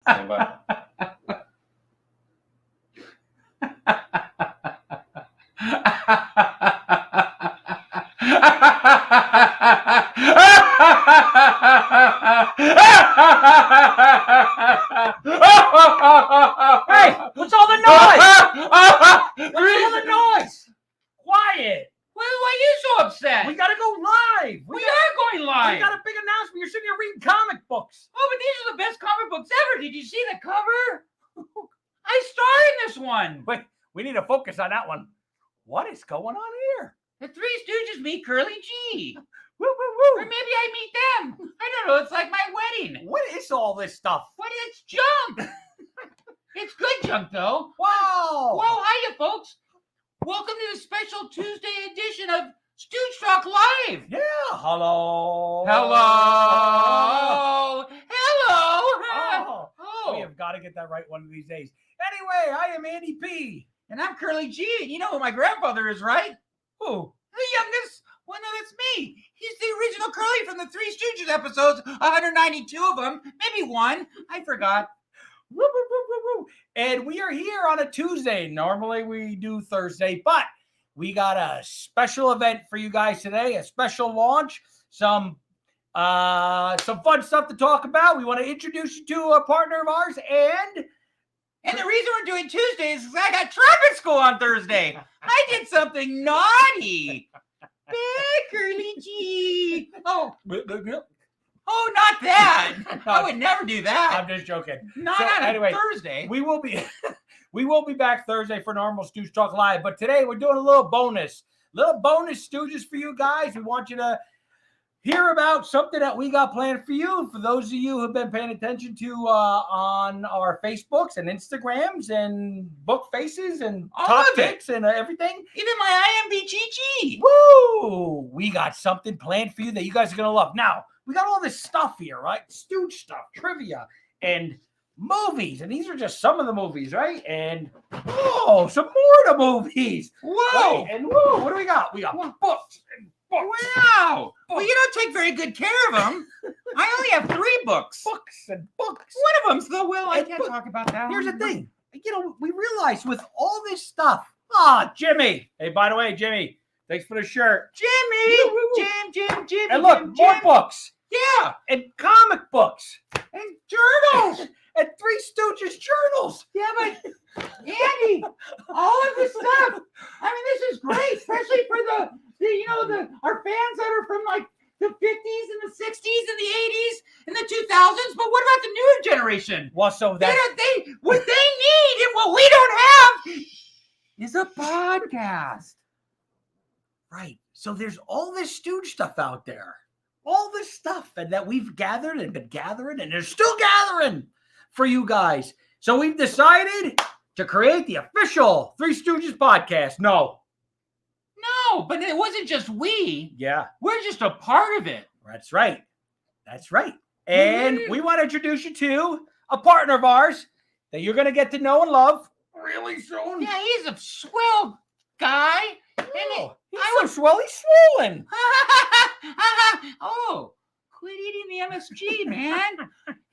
Stand by. Hey, what's all the noise? What's all the noise? Quiet. Why are you so upset? We gotta go live. We are going live. We got a big announcement. You're sitting here reading comic books. Oh, but these are the best comic books ever. Did you see the cover? I starred in this one. Wait, we need to focus on that one. What is going on here? The Three Stooges meet Curly G. Woo, woo, Or woo. maybe I meet them. I don't know. It's like my wedding. What is all this stuff? But it's junk. It's good junk, though. Wow. Well, hiya, folks. Welcome to the special Tuesday edition of Stooge Talk Live. Yeah. Hello. Hello. Hello. Oh, Oh. we have got to get that right one of these days. Anyway, I am Andy P. And I'm Curly G. And you know who my grandfather is, right? Who? The youngest. Well, no, that's me. He's the original Curly from the Three Stooges episodes. 192 of them. Maybe one. I forgot. Woo, woo, woo, woo, woo. And we are here on a Tuesday. Normally we do Thursday, but we got a special event for you guys today, a special launch, some fun stuff to talk about. We want to introduce you to a partner of ours, and the reason we're doing Tuesdays is I got traffic school on Thursday. I did something naughty. Bad Curly G. Oh, not that. I would never do that. I'm just joking. Not So, on anyway, a Thursday. We will be back Thursday for normal Stooge Talk Live, but today we're doing a little bonus Stooges for you guys. We want you to hear about something that we got planned for you. For those of you who have been paying attention to on our Facebooks and Instagrams and book faces and All top of it. picks and everything. Even my IMBGG. Woo! We got something planned for you that you guys are going to love. Now, we got all this stuff here, right? Stooge stuff, trivia, and movies. And these are just some of the movies, right? And, some more to movies. Whoa. Right? And, what do we got? We got books and books. Wow. Well, you don't take very good care of them. I only have 3 books. Books and books. One of them's the will. I And can't talk about that. Here's the thing. We realized with all this stuff. Jimmy. Hey, by the way, Jimmy, thanks for the shirt. Jimmy. Jimmy. And look, more books. Yeah. And comic books. And journals. And Three Stooges journals. Yeah, but Andy, all of this stuff. I mean, this is great, especially for the our fans that are from like the 50s and the 60s and the 80s and the 2000s. But what about the newer generation? Well, so What that they need and what we don't have is a podcast. right. So there's all this Stooge stuff out there. All this stuff and that we've gathered and been gathering, and they're still gathering for you guys. So we've decided to create the official Three Stooges podcast. No. But it wasn't just we. Yeah, We're just a part of it. that's right. That's right. And we want to introduce you to a partner of ours that you're going to get to know and love really soon. Yeah, he's a swell guy. Oh, he's I so swell, he's swollen. Oh, quit eating the MSG, man.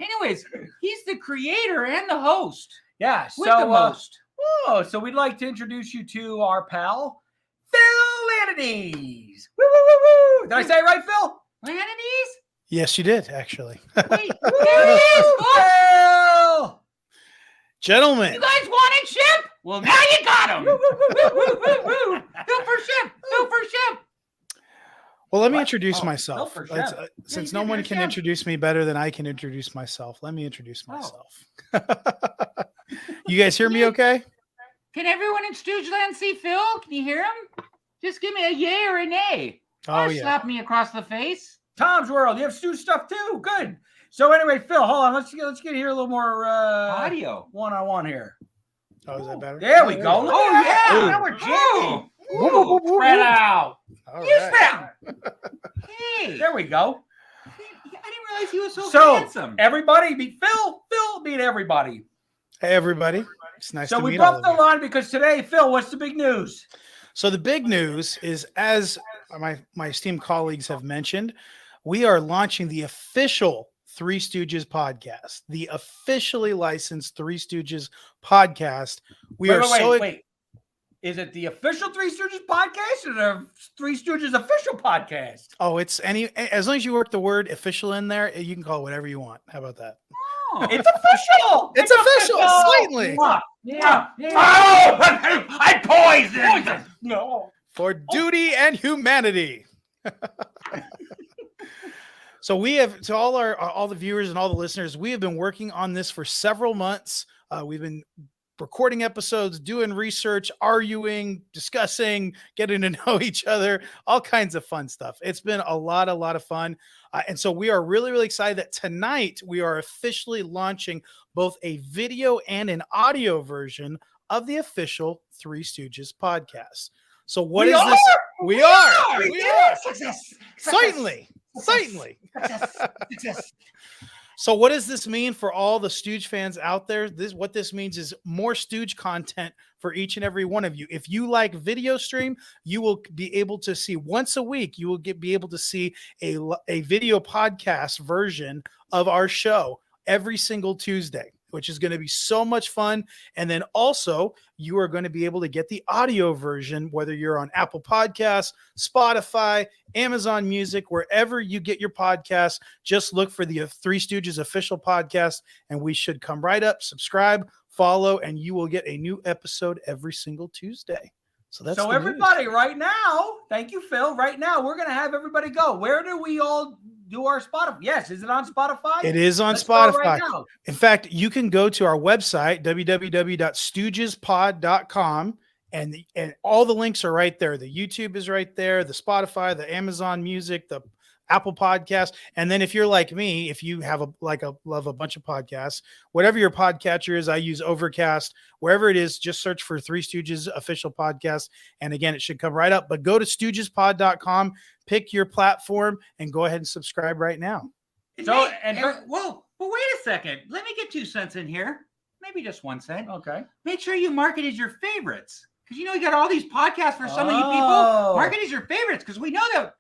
Anyways, he's the creator and the host. Yeah, With the most. So we'd like to introduce you to our pal, Phil Lanides. Woo, woo, woo, woo. Did I say it right, Phil? Lanides? Yes, you did, actually. Wait, there he is, folks. Phil! Gentlemen, You guys wanted Ship? Well, now you got him. Woo, woo, woo, woo, woo. Phil for Ship. Phil for Ship. well, let me What? introduce Oh, myself. no, for Let's, sure. since Yeah, no one you're can chef. introduce me better than I can introduce myself, let me introduce Oh. myself. You guys hear me okay? Can everyone in Stoogeland see Phil? Can you hear him? Just give me a yay or a nay. Oh, Or yeah. slap me across the face. Tom's World. You have Stooge stuff too. Good. So anyway, Phil, hold on. Let's get here a little more Audio. one-on-one here. Oh, is that better? There we go. Look Oh, at that. yeah. Now we're jamming. Oh. Ooh, spread out. All Use right. them. Hey. There we go. I didn't realize he was so, So handsome. everybody meet Phil. Phil meet everybody. Hey, everybody. It's nice So to we meet all brought of the you. line because today, Phil, what's the big news? So the big news is, as my esteemed colleagues have mentioned, we are launching the official Three Stooges podcast, the officially licensed Three Stooges podcast. Wait. Is it the official Three Stooges podcast or the Three Stooges official podcast? Oh, it's as long as you work the word official in there, you can call it whatever you want. How about that? Oh, it's official. It's official. Slightly. Yeah. Oh, I poisoned. No. For duty and humanity. So we have, to all the viewers and all the listeners, we have been working on this for several months. We've been recording episodes, doing research, arguing, discussing, getting to know each other, all kinds of fun stuff. It's been a lot of fun. And so we are really, really excited that tonight we are officially launching both a video and an audio version of the official Three Stooges podcast. So what is this? We are. Success. Certainly. Success. So what does this mean for all the Stooge fans out there? What this means is more Stooge content for each and every one of you. If you like video stream, you will be able to see once a week. You will be able to see a video podcast version of our show every single Tuesday, which is going to be so much fun. And then also you are going to be able to get the audio version, whether you're on Apple Podcasts, Spotify, Amazon Music, wherever you get your podcasts. Just look for the Three Stooges official podcast and we should come right up, subscribe, follow, and you will get a new episode every single Tuesday. So everybody news. Right now, thank you, Phil. Right now, we're going to have everybody go. Where do we all do our Spotify? Yes. Is it on Spotify? It is on Spotify. Right now. In fact, you can go to our website, www.stoogespod.com, and all the links are right there. The YouTube is right there, the Spotify, the Amazon Music, the Apple Podcast. And then if you're like me, if you have love a bunch of podcasts, whatever your podcatcher is, I use Overcast, wherever it is, just search for Three Stooges official podcast. And again, it should come right up, but go to stoogespod.com, pick your platform and go ahead and subscribe right now. Well, wait a second. Let me get 2 cents in here. Maybe just 1 cent. Okay. Make sure you mark it as your favorites. Because you got all these podcasts for some of you people. Mark it as your favorites because we know that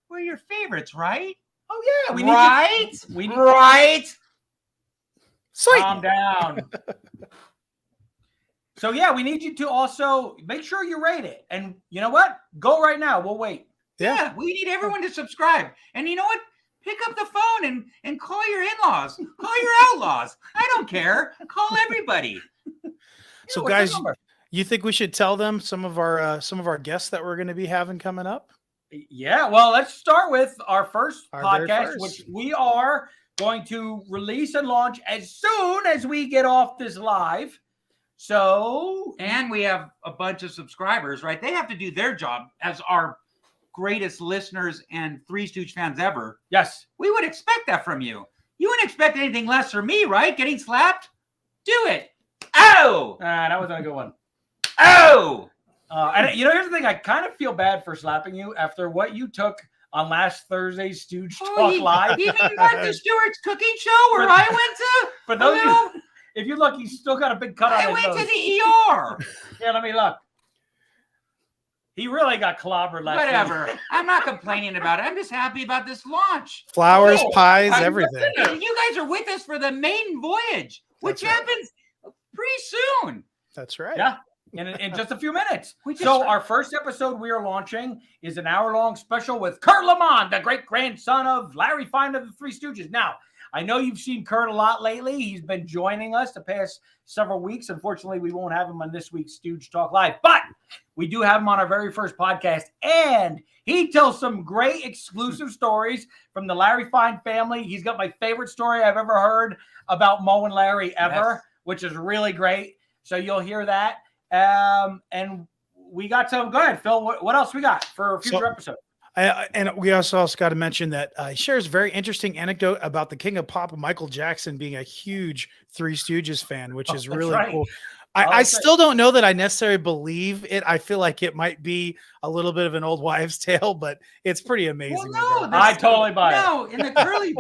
we're your favorites, right? Oh, yeah. We need Calm down. So, yeah, we need you to also make sure you rate it. And you know what? Go right now. We'll wait. Yeah, we need everyone to subscribe. And you know what? Pick up the phone and call your in-laws. Call your outlaws. I don't care. Call everybody. So, guys, you think we should tell them some of our guests that we're going to be having coming up? Yeah, well, let's start with our first podcast, which we are going to release and launch as soon as we get off this live. So, and we have a bunch of subscribers, right? They have to do their job as our greatest listeners and Three Stooge fans ever. Yes. We would expect that from you. You wouldn't expect anything less from me, right? Getting slapped? Do it. Oh! That was a good one. Oh! And here's the thing. I kind of feel bad for slapping you after what you took on last Thursday's Stooge Talk Live. You mean Martha Stewart's cooking show where I went to? For those if you look, he's still got a big cut on his nose. I went to the ER. Yeah, let me look. He really got clobbered last Whatever. week. I'm not complaining about it. I'm just happy about this launch. Flowers, pies, everything. You guys are with us for the maiden voyage, which happens pretty soon. That's right. Yeah. In just a few minutes. Our first episode we are launching is an hour-long special with Kurt Lamont, the great-grandson of Larry Fine of the Three Stooges. Now, I know you've seen Kurt a lot lately. He's been joining us the past several weeks. Unfortunately, we won't have him on this week's Stooge Talk Live, but we do have him on our very first podcast, and he tells some great exclusive stories from the Larry Fine family. He's got my favorite story I've ever heard about Mo and Larry ever, which is really great. So you'll hear that. And we got some. Go ahead, Phil. What else we got for a future episode? And we also got to mention that he shares a very interesting anecdote about the King of Pop, Michael Jackson, being a huge Three Stooges fan, which is really cool. I still don't know that I necessarily believe it. I feel like it might be a little bit of an old wives' tale, but it's pretty amazing. Well, I totally buy it. No, in the Curly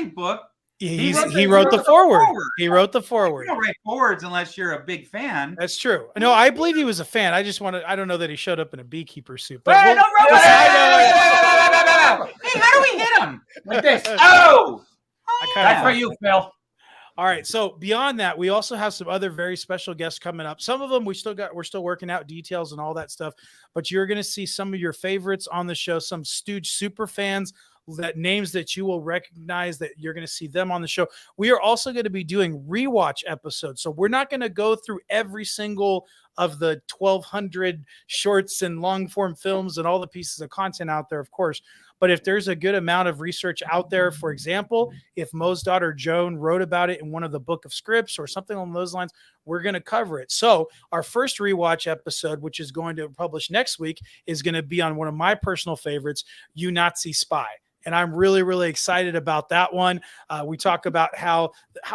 book, he wrote the foreword. He wrote the foreword. You don't write forwards unless you're a big fan. That's true. No, I believe he was a fan. I don't know that he showed up in a beekeeper suit. But Hey, how do we hit him? Like this. Oh! That's for you, Phil. All right. So beyond that, we also have some other very special guests coming up. Some of them we're still working out details and all that stuff, but you're going to see some of your favorites on the show, some Stooge super fans, that names that you will recognize, that you're going to see them on the show. We are also going to be doing rewatch episodes. So we're not going to go through every single of the 1,200 shorts and long form films and all the pieces of content out there, of course. But if there's a good amount of research out there, for example, if Moe's daughter Joan wrote about it in one of the book of scripts or something along those lines, we're going to cover it. So our first rewatch episode, which is going to publish next week, is going to be on one of my personal favorites, You Nazi Spy. And I'm really, really excited about that one. We talk about how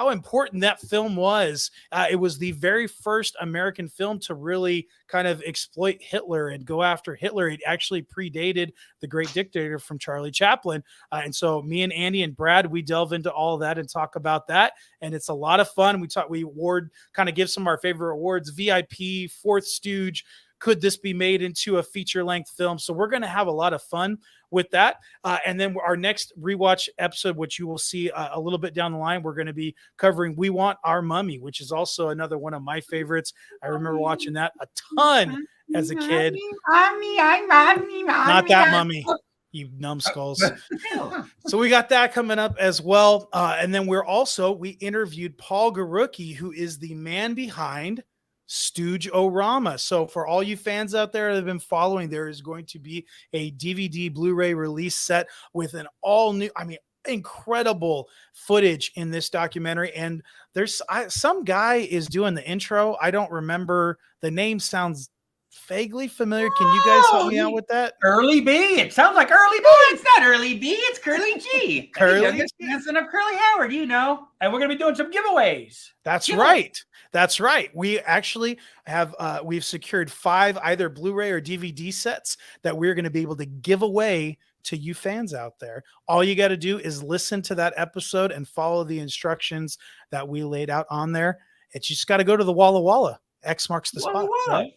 important that film was. It was the very first American film to really kind of exploit Hitler and go after Hitler. It actually predated The Great Dictator from Charlie Chaplin. And so me and Andy and Brad, we delve into all of that and talk about that. And it's a lot of fun. We give some of our favorite awards, VIP, Fourth Stooge. Could this be made into a feature-length film? So we're going to have a lot of fun with that. And then our next rewatch episode, which you will see a little bit down the line, we're going to be covering We Want Our Mummy, which is also another one of my favorites. I remember watching that a ton as a kid. Not that mummy, you numbskulls. So we got that coming up as well. And then we interviewed Paul Garucki, who is the man behind Stooge-O-Rama. So for all you fans out there that have been following, there is going to be a DVD Blu-ray release set with an all new, incredible footage in this documentary. And there's some guy is doing the intro. I don't remember, the name sounds vaguely familiar. Can you guys help me out with that? Early B. It sounds like Early B. Oh, it's not Early B. It's Curly G. Curly G. Son of Curly Howard, you know. And we're going to be doing some giveaways. That's right. That's right. We actually have we've secured 5 either Blu-ray or DVD sets that we're going to be able to give away to you fans out there. All you got to do is listen to that episode and follow the instructions that we laid out on there. It's just got to go to the Walla Walla. X marks the spot. Right?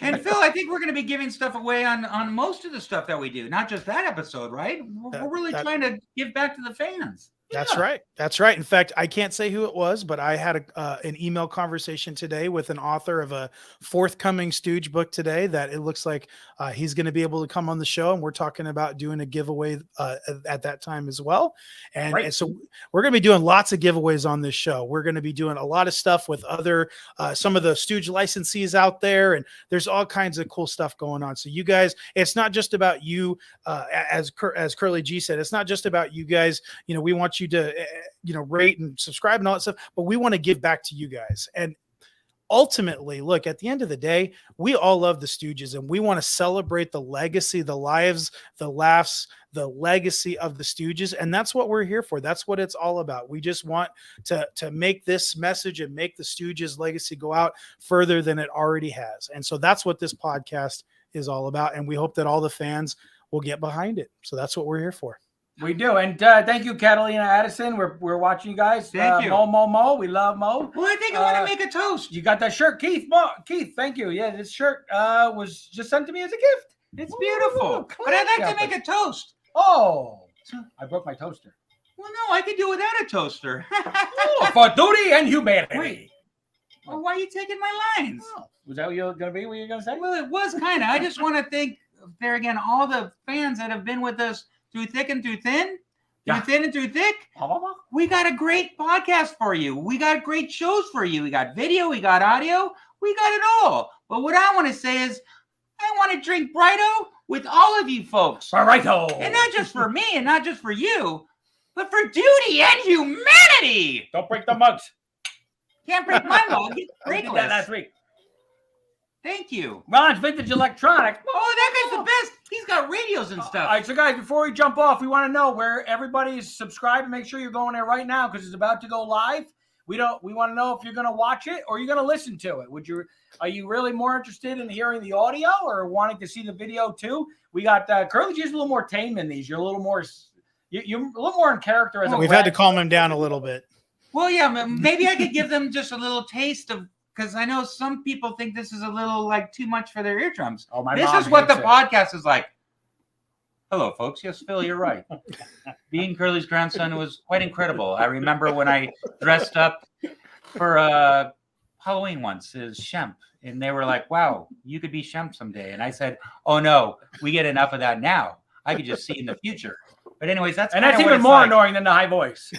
And Phil, I think we're going to be giving stuff away on most of the stuff that we do, not just that episode, right? We're really trying to give back to the fans. That's right. That's right. In fact, I can't say who it was, but I had an email conversation today with an author of a forthcoming Stooge book today that it looks like he's going to be able to come on the show, and we're talking about doing a giveaway at that time as well. And so we're going to be doing lots of giveaways on this show. We're going to be doing a lot of stuff with other some of the Stooge licensees out there, and there's all kinds of cool stuff going on. So you guys, it's not just about you, as Curly G said, it's not just about you guys. You know, we want you to rate and subscribe and all that stuff, but we want to give back to you guys. And ultimately, look, at the end of the day, we all love the Stooges, and we want to celebrate the legacy, the lives, the laughs, the legacy of the Stooges. And that's what we're here for. That's what it's all about. We just want to make this message and make the Stooges legacy go out further than it already has. And so that's what this podcast is all about. And we hope that all the fans will get behind it. So that's what we're here for. We do. And thank you, Catalina Addison. We're watching you guys. Thank you. Mo. We love Mo. Well, I think I want to make a toast. You got that shirt, Keith. Keith, thank you. Yeah, this shirt was just sent to me as a gift. It's beautiful. But I'd like to make a toast. Oh, I broke my toaster. Well, no, I could do without a toaster. For duty and humanity. Wait. Well, why are you taking my lines? Oh, was that what you were going to be? What you were going to say? Well, it was kind of. I just want to thank, there again, all the fans that have been with us through thick and through thin. Through thin and through thick. We got a great podcast for you. We got great shows for you. We got video. We got audio. We got it all. But what I want to say is, I want to drink Brighto with all of you folks. Brighto. And not just for me and not just for you, but for duty and humanity. Don't break the mugs. Can't break my mug. It's I did breakless. that last week. Thank you. Ron's Vintage Electronic. Oh, that guy's the best. He's got radios and stuff. All right, so guys, before we jump off, we want to know where everybody is subscribed. Make sure you're going there right now because it's about to go live. We want to know if you're going to watch it or you're going to listen to it. Are you really more interested in hearing the audio or wanting to see the video too? We got Curly G's a little more tame in these. You're a little more in character. We've had to calm him down a little bit. Well, yeah, maybe I could give them just a little taste of, because I know some people think this is a little like too much for their eardrums. Oh, this is what the podcast is like. Hello, folks. Yes, Phil, you're right. Being Curly's grandson was quite incredible. I remember when I dressed up for Halloween once as Shemp, and they were like, "Wow, you could be Shemp someday." And I said, "Oh no, we get enough of that now. I could just see in the future." But anyways, that's even more annoying than the high voice.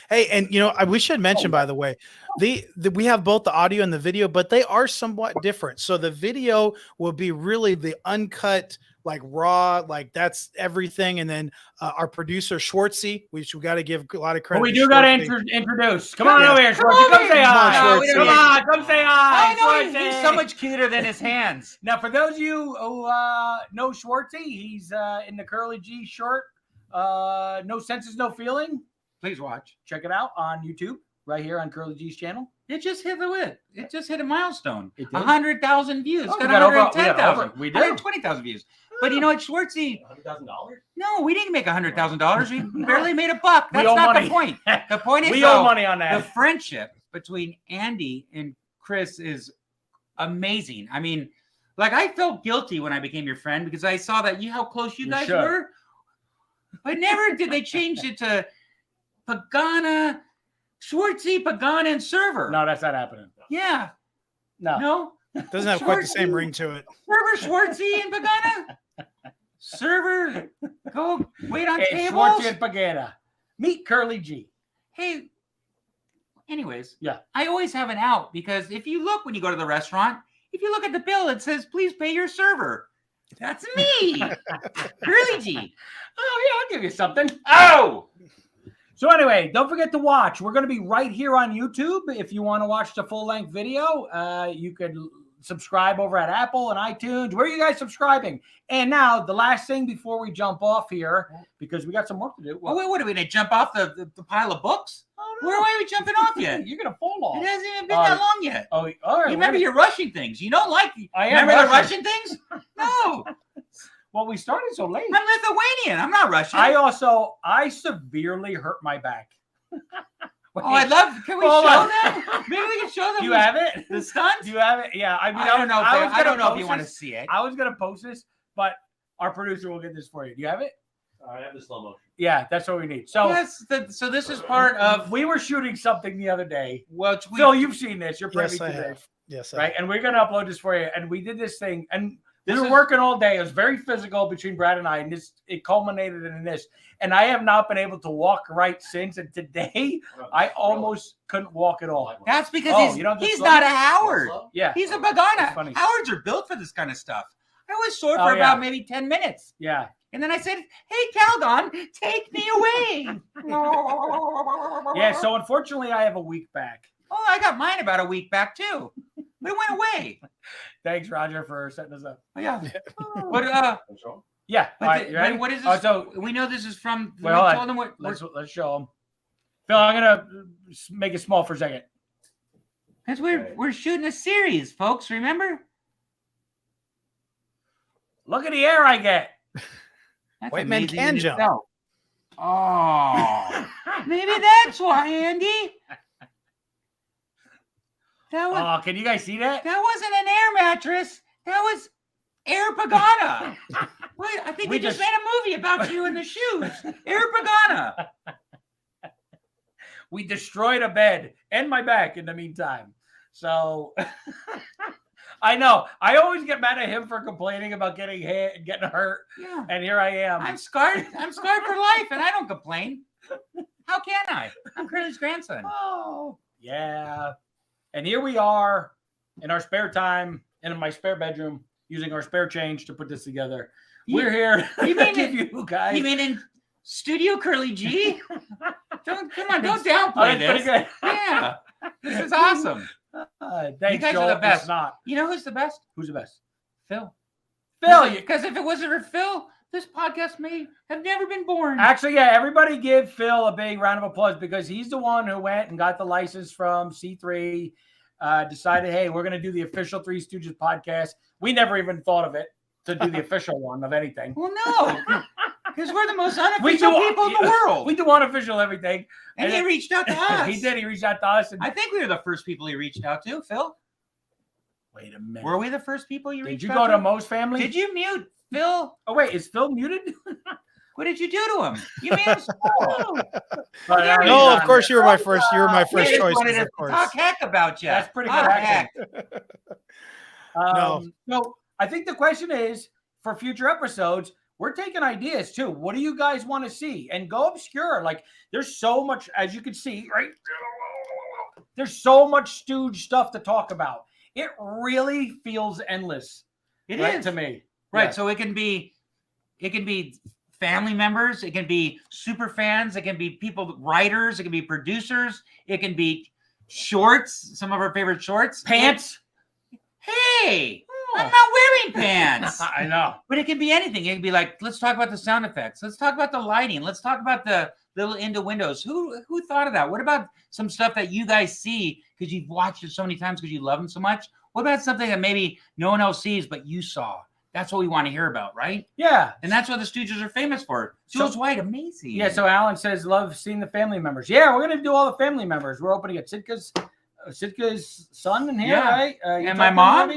Hey, and we should mention, by the way, we have both the audio and the video, but they are somewhat different. So the video will be really the uncut, like raw, like that's everything. And then our producer Schwartzy, which we got to give a lot of credit. But we do got to introduce. Come on over here, Schwartzy. Come say hi. Come on, come say hi. I know he's so much cuter than his hands. Now, for those of you who know Schwartzy, he's in the Curly G shirt. No Senses, No Feeling. Please watch. Check it out on YouTube, right here on Curly G's channel. It just hit It just hit a milestone. It did? 100,000 views. Oh, It's got 110,000. We did. 120,000 views. But you know what, Schwartzy? $100,000? No, we didn't make $100,000. We barely made a buck. We That's owe not money. the point. The point is We owe money on the that. friendship between Andy and Chris is amazing. I mean, like I felt guilty when I became your friend because I saw that how close you guys should. were. But never did they change it to Pagana, Schwartzy, Pagana, and Server. No, that's not happening. Yeah. No. Doesn't have quite the same ring to it. Server, Schwartzy, and Pagana. Server, go wait on Hey, tables. Schwartzy and Pagana. Meet Curly G. Hey, anyways. Yeah. I always have an out because if you look when you go to the restaurant, if you look at the bill, it says, please pay your server. That's me. Curly G. Oh, yeah, I'll give you something. Oh! So anyway, don't forget to watch. We're going to be right here on YouTube. If you want to watch the full-length video, you could subscribe over at Apple and iTunes. Where are you guys subscribing? And now, the last thing before we jump off here, because we got some work to do. Oh, wait, what are we going to jump off the pile of books? Oh, Where are we jumping off yet? You're going to fall off. It hasn't even been that long yet. Oh, all right. You remember you're rushing things. You don't like I am remember the rushing. Russian things? No. Well, we started so late. I'm Lithuanian. I'm not Russian. I severely hurt my back. Oh, I love. Can we Hold show on. them? Maybe we can show them. Do you have it? the stunt? Do you have it? Yeah. I mean, I don't know. I don't know if post you want to this. see it. I was going to post this, but our producer will get this for you. Do you have it? I have the slow motion. Yeah, that's what we need. So, Yes. So this is part of. we were shooting something the other day. Well, Phil, you've seen this. You're privy Yes, I to this. have. Yes, I Right? have. And we're going to upload this for you. And we did this thing. And we This were is- working all day. It was very physical between Brad and I. And it culminated in this. And I have not been able to walk right since. And today, I almost couldn't walk at all. That's because Oh, you don't he's just not love a Howard. Yeah. He's a That's Pagana. funny. Howards are built for this kind of stuff. I was sore Oh, for yeah. about maybe 10 minutes. Yeah. And then I said, hey, Calgon, take me away. Yeah. So, unfortunately, I have a weak back. Oh, I got mine about a week back, too. But it went away. Thanks, Roger, for setting us up. Oh, yeah. But, Yeah. but, All right, you ready? what is Oh, this? so We know this is from. Well, we hold told them what. let's show them. Phil, I'm gonna make it small for a second. Because we're shooting a series, folks. Remember? Look at the air I get. That's White men amazing can in jump. itself. Oh, maybe that's why, Andy. That was Oh, can you guys see that? that wasn't an air mattress. That was Air Pagana. Wait, I think We we just just- made a movie about you in the shoes. Air Pagana. We destroyed a bed and my back in the meantime. So I know. I always get mad at him for complaining about getting hit and getting hurt. Yeah. And here I am. I'm scarred. I'm scarred for life, and I don't complain. How can I? I'm Curly's grandson. Oh, yeah. And here we are in our spare time and in my spare bedroom using our spare change to put this together. We're here you to mean give it- you guys. You mean in Studio Curly G? Don't come on, don't Oh, downplay that's pretty this. good. Yeah, this is awesome. Thanks, guys are Joel. the best. It's not. You know who's the best? Who's the best? Phil. Phil. Because if it wasn't for Phil, this podcast may have never been born. Actually, yeah, everybody give Phil a big round of applause because he's the one who went and got the license from C3, decided, hey, we're going to do the official Three Stooges podcast. We never even thought of it to do the official one of anything. Well, no, because we're the most We unofficial do- people in the world. We do unofficial everything. and he reached out to us. He did. He reached out to us. And I think we were the first people he reached out to, Phil. Wait a minute. Were we the first people you Did reached you out go to Mo's family? Did you mute Phil? Oh wait, is Phil muted? What did you do to him? You made him swallow. But there he No, is. of course you were my first. You were my We first just choice. wanted Of to course. talk heck about you. That's pretty good Talk acting. heck. No. So I think the question is for future episodes, we're taking ideas too. What do you guys want to see? And go obscure. Like there's so much, as you can see, right? There's so much Stooge stuff to talk about. It really feels endless. It right, is to me. right. Yeah. So it can be family members. It can be super fans. It can be people, writers. It can be producers. It can be shorts. Some of our favorite shorts. Pants. Hey, Oh. I'm not wearing pants. I know. But it can be anything. It can be like, let's talk about the sound effects. Let's talk about the lighting. Let's talk about the little into windows. Who thought of that? What about some stuff that you guys see because you've watched it so many times because you love them so much? What about something that maybe no one else sees but you saw? That's what we want to hear about, right? Yeah. And that's what the Stooges are famous for. Jules White, amazing. Yeah. So Alan says, love seeing the family members. Yeah, we're gonna do all the family members. We're opening at Sitka's son in here, Yeah. right? And my mom.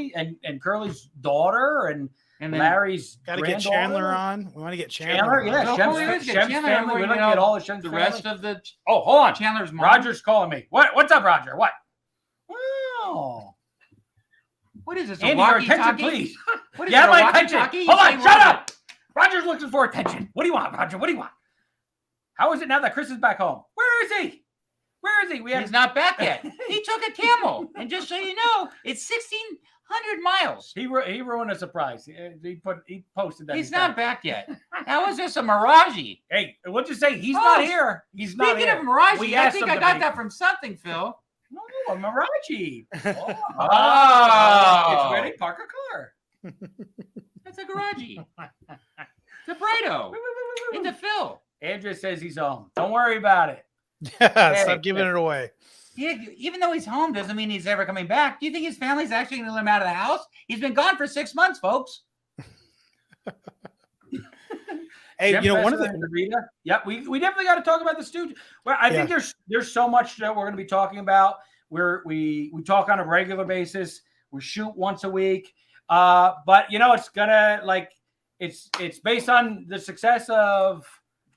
and Curly's daughter and and then Larry's Got to get granddaughter. Chandler on. We want to get Chandler, Chandler. yeah, Oh, Shem's, we always get Shem's Chandler, family. and We'd we like to get get all of Shem's the family. rest of the Oh, hold on. Chandler's mom. Roger's calling me. What's up, Roger? What? Oh, What is this? a Andy, your attention, walkie-talkie? please. What is Yeah, it, a my attention. walkie-talkie? Hold You on, say shut Roger. up. Roger's looking for attention. What do you want, Roger? What do you want? How is it now that Chris is back home? Where is he? Where is he? We He's not back yet. He took a camel, and just so you know, it's 1,600 miles. He ruined a surprise. He posted that. He's not back yet. That was just a mirage. Hey, we'll just say he's Oh, not here. He's not Speaking here. of mirage, We I asked think him I to got be. that from something, Phil. No, a Mirage. Oh. It's ready. Park a car. That's a garage. To Brido. Into Phil. Andrea says he's home. Don't worry about it. Yeah, stop giving it away. Yeah, even though he's home doesn't mean he's ever coming back. Do you think his family's actually going to let him out of the house? He's been gone for 6 months, folks. Hey, Jim you know, one of Presser the and Rita. Yep, we definitely got to talk about the Stooges. Well, I think there's so much that we're going to be talking about. We talk on a regular basis. We shoot once a week. But you know, it's gonna it's based on the success of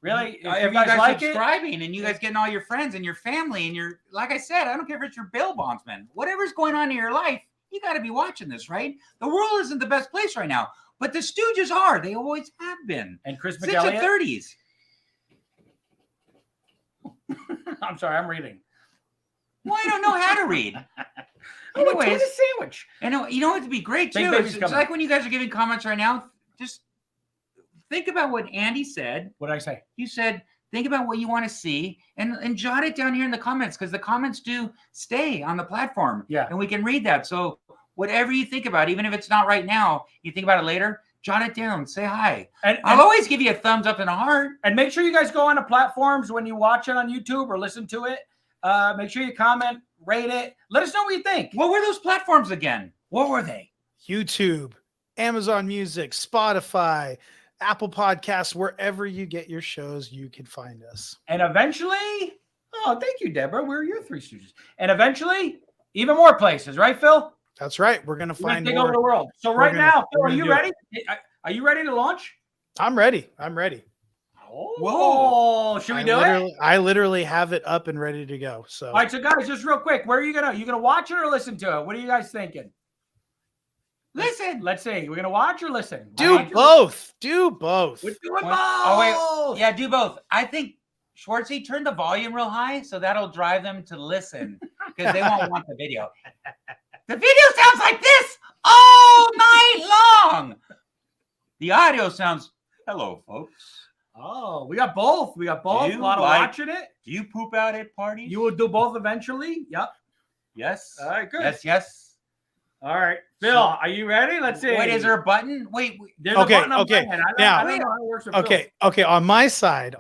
really if you guys like subscribing and you guys getting all your friends and your family and your, like I said, I don't care if it's your bail bondsman, whatever's going on in your life, you got to be watching this, right? The world isn't the best place right now, but the Stooges are. They always have been. And Chris Since the McElliott. 30s. I'm sorry, I'm reading. Well, I don't know how to read. Anyways, Anyways, a sandwich. and you know what would be great Big too? baby's It's coming. like when you guys are giving comments right now, just think about what Andy said. What did I say? You said, think about what you want to see and jot it down here in the comments because the comments do stay on the platform. Yeah. And we can read that. So whatever you think about, even if it's not right now, you think about it later, jot it down, say hi. And I'll always give you a thumbs up and a heart. And make sure you guys go on the platforms when you watch it on YouTube or listen to it. Make sure you comment, rate it. Let us know what you think. What were those platforms again? What were they? YouTube, Amazon Music, Spotify, Apple Podcasts, wherever you get your shows, you can find us. And eventually, oh, thank you, Deborah. We're your Three Stooges. And eventually, even more places, right, Phil? That's right. We're gonna We're gonna find take more. over the world. So We're right gonna- now, Phil, we're are gonna you do ready? Are you ready to launch? I'm ready. I'm ready. Whoa! Should we do it? I literally have it up and ready to go. So All right, so guys, just real quick, where are you gonna watch it or listen to it? What are you guys thinking? Listen. Let's see. We're gonna watch or listen? do Watch or both. Do both. We're doing both. Oh, wait. Yeah, do both. I think, Schwartzy, turn the volume real high so that'll drive them to listen because they won't want the video. The video sounds like this all night long. The audio sounds, hello, folks. Oh, we got both. We got both. You A lot of like- watching it. Do you poop out at parties? You will do both eventually. Yep. Yes. All right, good. Yes. All right, Phil, are you ready? Let's see. Wait, is there a button? Wait. There's Okay, a button on okay. my end. I Now- don't know how it works with Phil. Okay. On my side,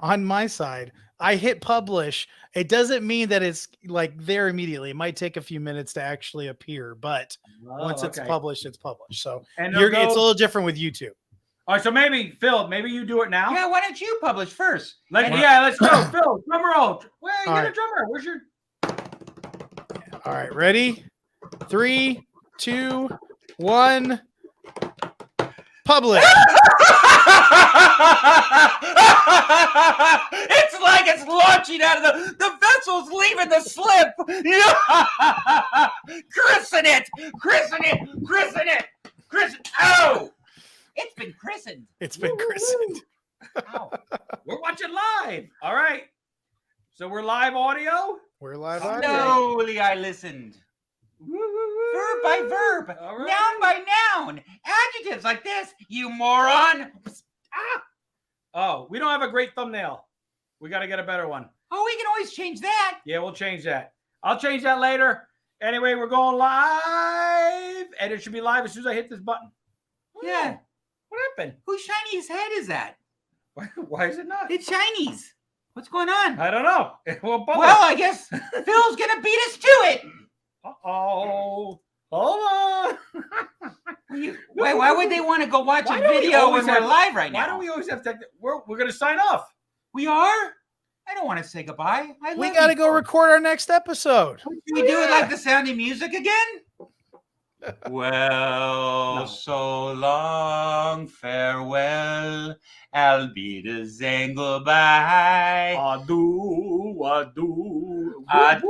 I hit publish. It doesn't mean that it's like there immediately. It might take a few minutes to actually appear, but once it's okay. published, it's published. So And it's a it'll go- little different with YouTube. All right, so maybe Phil, maybe you do it now. Yeah, why don't you publish first? Let's go. Phil, drum roll. Wait, All get a right. drummer. Where's your? All right, ready? 3, 2, 1. Public. It's like it's launching out of the vessel's leaving the slip. Christen it. Christen it. Christen it. Christen. Oh, it's been christened. It's been christened. Ow. We're watching live. All right. So we're live audio. We're live audio. Slowly I listened. Verb by verb, All right. noun by noun, adjectives like this, you moron. Ah! Oh, we don't have a great thumbnail. We got to get a better one. Oh, we can always change that. Yeah, we'll change that. I'll change that later. Anyway, we're going live, and it should be live as soon as I hit this button. Yeah. What happened? Whose Chinese head is that? Why is it not? It's Chinese. What's going on? I don't know. Well, I guess Phil's gonna beat us to it. Uh-oh. Hold on. Why would they want to go watch Why a don't we video always when we're have- live right now? Why don't we always have to? We're going to sign off. We are? I don't want to say goodbye. We got to go record our next episode. Can we do it like the sound of music again? Well, No. so long, farewell. I'll be the zangle bye. Adieu. I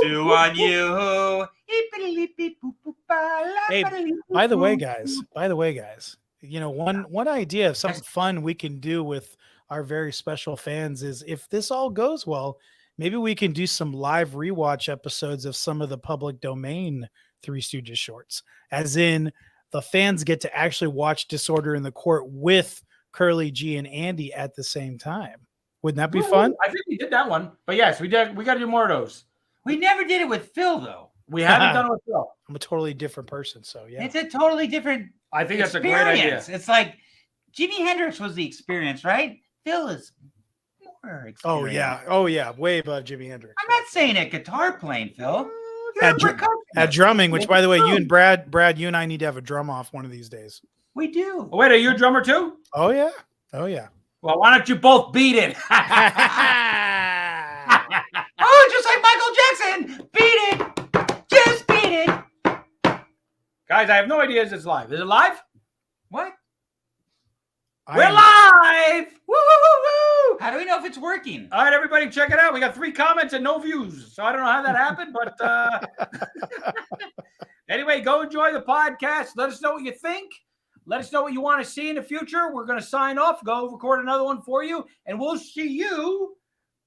do on you. Hey, by the way, guys, you know, one idea of something fun we can do with our very special fans is if this all goes well, maybe we can do some live rewatch episodes of some of the public domain Three Stooges shorts, as in the fans get to actually watch Disorder in the Court with Curly G and Andy at the same time. Wouldn't that be fun? I think we did that one. But yes, we did. We got to do more of those. We never did it with Phil, though. We haven't done it with Phil. I'm a totally different person, so yeah. It's a totally different I think that's a great experience. idea. It's like Jimi Hendrix was the experience, right? Phil is more experience. Oh yeah, way above Jimi Hendrix. I'm not saying at guitar playing, Phil. At drumming, which by the way, you and Brad, you and I need to have a drum off one of these days. We do. Oh, wait, are you a drummer too? Oh yeah. Well, why don't you both beat it? Oh, just like Michael Jackson. Beat it. Just beat it. Guys, I have no idea if it's live. Is it live? What? We're live! Woo, woo, woo, woo! How do we know if it's working? All right, everybody, check it out. We got 3 comments and no views. So I don't know how that happened, but anyway, go enjoy the podcast. Let us know what you think. Let us know what you want to see in the future. We're going to sign off, go record another one for you, and we'll see you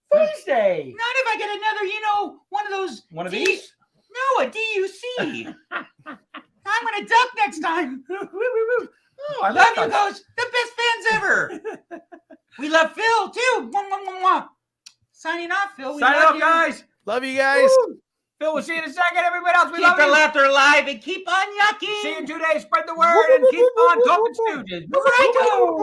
Thursday. Not if I get another, one of those. One of these? No, a DUC. I'm going to duck next time. Oh, I Love like you us. guys. The best fans ever. We love Phil, too. Mwah, mwah, mwah, mwah. Signing off, Phil. We Sign love off, you. guys. Love you guys. Woo. Phil, we'll see you in a second. Everybody else, we Keep love the you. laughter alive and keep on yucking. See you in 2 days. Spread the word and keep on talking Stooges. Righto.